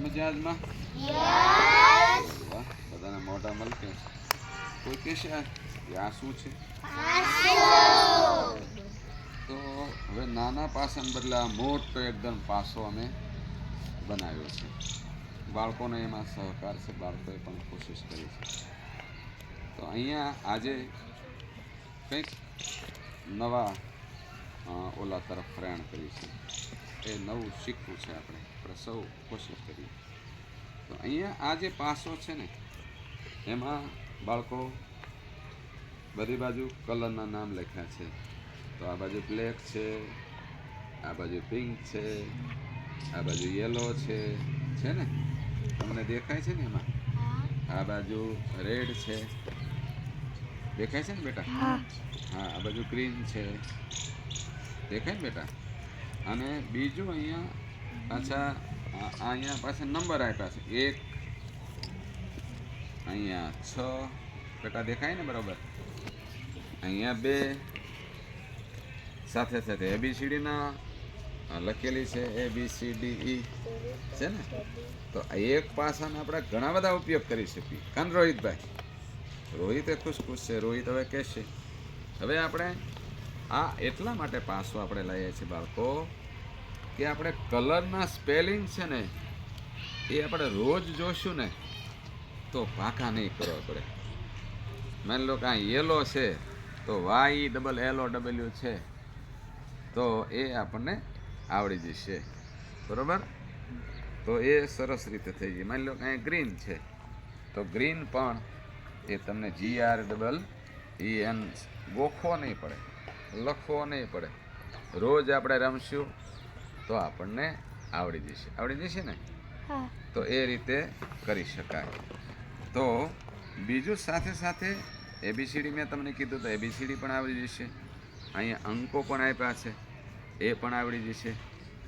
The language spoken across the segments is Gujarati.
મજાજમાં? વાહ, બધાના મોઢા મલકે છે. કોઈ કહેશે કે આ શું છે? તો હવે નાના પાસાને બદલે આ મોટો એકદમ પાસો અમે બનાવ્યો છે. બાળકોને એમાં સહકાર છે, બાળકોએ પણ કોશિશ કરી છે. તો અહીંયા આજે કંઈક નવા ઓલા તરફ પ્રયાણ કરી છે. એ નવું શીખવું છે. આપણે સૌ કોશિશ કરીએ. તો અહીંયા આ જે પાસો છે ને, એમાં બાળકો બધી બાજુ કલરના નામ લખ્યા છે. તો આ બાજુ બ્લેક છે, આ બાજુ પિંક છે, આ બાજુ યલો છે ને? તમને દેખાય છે ને એમાં? આ બાજુ રેડ છે, દેખાય છે ને બેટા? હા, આ બાજુ ગ્રીન છે, દેખાય ને બેટા? અને બીજું અહીંયા પાછા અહીંયા પાછા નંબર આપ્યા છે. 1 અહીંયા 6 બેટા દેખાય ને બરાબર? અહીંયા 2 સાથે સાથે ABCD ના લખેલી છે, ABCDE છે ને? તો એક પાસાને આપણે ઘણા બધા ઉપયોગ કરી શકીએ. કાન રોહિતભાઈ? રોહિત ખુશ છે. રોહિત હવે કહેશે. હવે આપણે આ એટલા માટે પાસો આપણે લઈએ છીએ બાળકો, કે આપણે કલરના સ્પેલિંગ છે ને, એ આપણે રોજ જોશું ને તો પાકા નહીં કરવા પડે. માની લો કે આ યેલો છે તો YELLOW છે, તો એ આપણને આવડી જશે. બરાબર? તો એ સરસ રીતે થઈ જાય. માની લો કે અહીંયા ગ્રીન છે તો ગ્રીન પણ એ તમને GREEN ગોખવો નહીં પડે, લખવો નહીં પડે. રોજ આપણે રમશું તો આપણને આવડી જશે ને? તો એ રીતે કરી શકાય. તો બીજું સાથે સાથે ABCD મેં તમને કીધું તો ABCD પણ આવડી જશે. અહીંયા અંકો પણ આપ્યા છે, એ પણ આવડી જશે.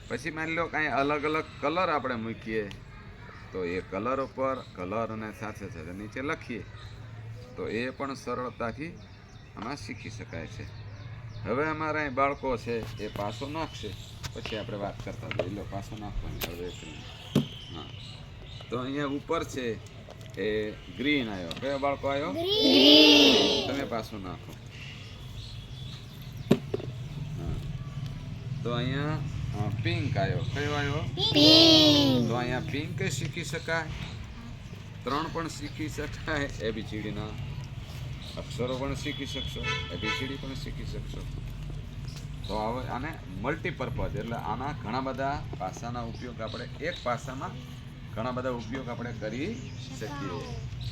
પછી માની લો કે અહીંયા અલગ અલગ કલર આપણે મૂકીએ તો એ કલર ઉપર કલર અને સાથે સાથે નીચે લખીએ તો એ પણ સરળતાથી આમાં શીખી શકાય છે. હવે અમારા અહીં બાળકો છે એ પાસો નાખશે, પછી આપણે વાત કરતા જઈએ. લો પાસો નાખવાની હવે. હા, તો અહીંયા ઉપર છે એ ગ્રીન આવ્યો. કયો બાળકો આવ્યો? તમે પાસો નાખો. હા, તો અહીંયા પિંક આવ્યો. કયો આવ્યો? તો અહીંયા પિંક શીખી શકાય, 3 પણ શીખી શકાય. ABCD ના અક્ષરો પણ શીખી શકશો, ABCD પણ શીખી શકશો. તો હવે આને મલ્ટીપર્પઝ, એટલે આના ઘણા બધા પાસાના ઉપયોગ આપણે એક પાસામાં ઘણા બધા ઉપયોગ આપણે કરી શકીએ.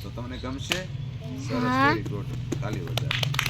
તો તમને ગમશે? સરસ, વેરી ગુડ. તાલી બજાવો.